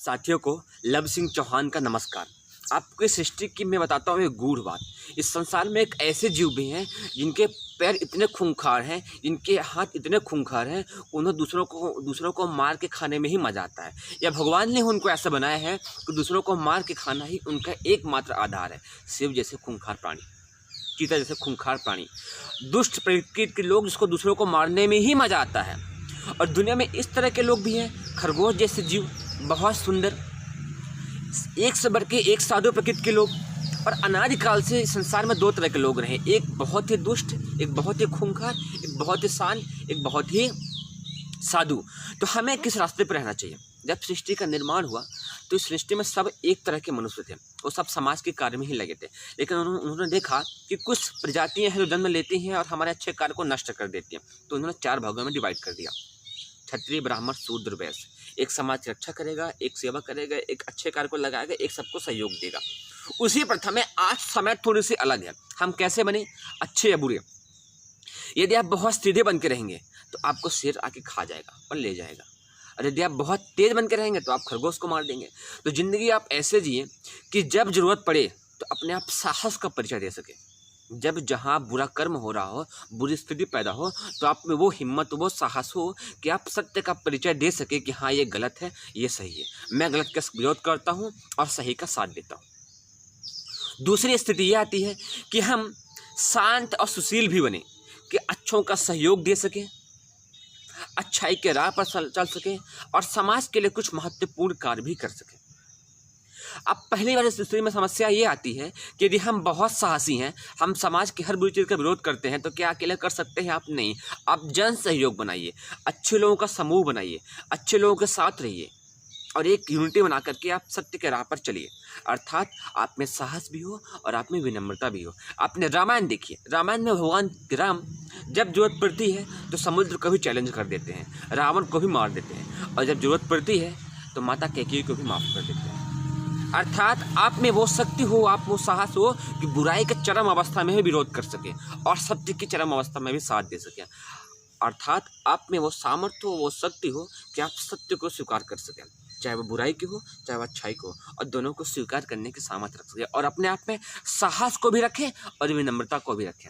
साथियों को लव सिंह चौहान का नमस्कार। आपको इस सृष्टि की मैं बताता हूँ एक गूढ़ बात। इस संसार में एक ऐसे जीव भी हैं जिनके पैर इतने खूंखार हैं, जिनके हाथ इतने खूंखार हैं, उन्हें दूसरों को मार के खाने में ही मजा आता है। या भगवान ने उनको ऐसा बनाया है कि दूसरों को मार के खाना ही उनका एकमात्र आधार है। शिव जैसे खूंखार प्राणी, चीता जैसे खूंखार प्राणी, दुष्ट प्रवृत्ति के लोग जिसको दूसरों को मारने में ही मजा आता है। और दुनिया में इस तरह के लोग भी हैं, खरगोश जैसे जीव, बहुत सुंदर, एक से बढ़ के एक साधु प्रकृति के लोग। और अनादिकाल से संसार में दो तरह के लोग रहे, एक बहुत ही दुष्ट, एक बहुत ही खूंखार, एक बहुत ही शांत, एक बहुत ही साधु। तो हमें किस रास्ते पर रहना चाहिए? जब सृष्टि का निर्माण हुआ तो इस सृष्टि में सब एक तरह के मनुष्य थे, वो सब समाज के कार्य में ही लगे थे। लेकिन उन्होंने देखा कि कुछ प्रजातियां हैं जो जन्म लेती हैं और हमारे अच्छे कार्य को नष्ट कर देती हैं। तो उन्होंने 4 भागों में डिवाइड कर दिया, क्षत्रिय, ब्राह्मण, शूद्र, वैश्य। एक समाज की रक्षा करेगा, एक सेवा करेगा, एक अच्छे कार्य को लगाएगा, एक सबको सहयोग देगा। उसी प्रथा में आज समय थोड़ी सी अलग है। हम कैसे बने, अच्छे या बुरे? यदि आप बहुत सीधे बन के रहेंगे तो आपको शेर आके खा जाएगा और ले जाएगा, और यदि आप बहुत तेज बन के रहेंगे तो आप खरगोश को मार देंगे। तो जिंदगी आप ऐसे जिए कि जब जरूरत पड़े तो अपने आप साहस का परिचय दे सके। जब जहाँ बुरा कर्म हो रहा हो, बुरी स्थिति पैदा हो, तो आप में वो हिम्मत, वो साहस हो कि आप सत्य का परिचय दे सके कि हाँ, ये गलत है, ये सही है, मैं गलत का विरोध करता हूँ और सही का साथ देता हूँ। दूसरी स्थिति ये आती है कि हम शांत और सुशील भी बने, कि अच्छों का सहयोग दे सके, अच्छाई के राह पर चल सके और समाज के लिए कुछ महत्वपूर्ण कार्य भी कर सके। अब पहली वाली स्थिति में समस्या ये आती है कि यदि हम बहुत साहसी हैं, हम समाज की हर बुरी चीज़ का विरोध करते हैं, तो क्या अकेले कर सकते हैं? आप नहीं। आप जन सहयोग बनाइए, अच्छे लोगों का समूह बनाइए, अच्छे लोगों के साथ रहिए और एक यूनिटी बना करके आप सत्य के राह पर चलिए। अर्थात आप में साहस भी हो और आप में विनम्रता भी हो। आपने रामायण देखिए, रामायण में भगवान राम जब जरूरत पड़ती है तो समुद्र को भी चैलेंज कर देते हैं, रावण को भी मार देते हैं, और जब जरूरत पड़ती है तो माता कैकेयी को भी माफ कर देते हैं। अर्थात आप में वो शक्ति हो, आप वो साहस हो कि बुराई के चरम अवस्था में भी विरोध कर सके और सत्य की चरम अवस्था में भी साथ दे सके। अर्थात आप में वो सामर्थ्य हो, वो शक्ति हो कि आप सत्य को स्वीकार कर सकें, चाहे वो बुराई की हो, चाहे वो अच्छाई को, और दोनों को स्वीकार करने की सामर्थ्य रख सके और अपने आप में साहस को भी रखें और विनम्रता को भी रखें।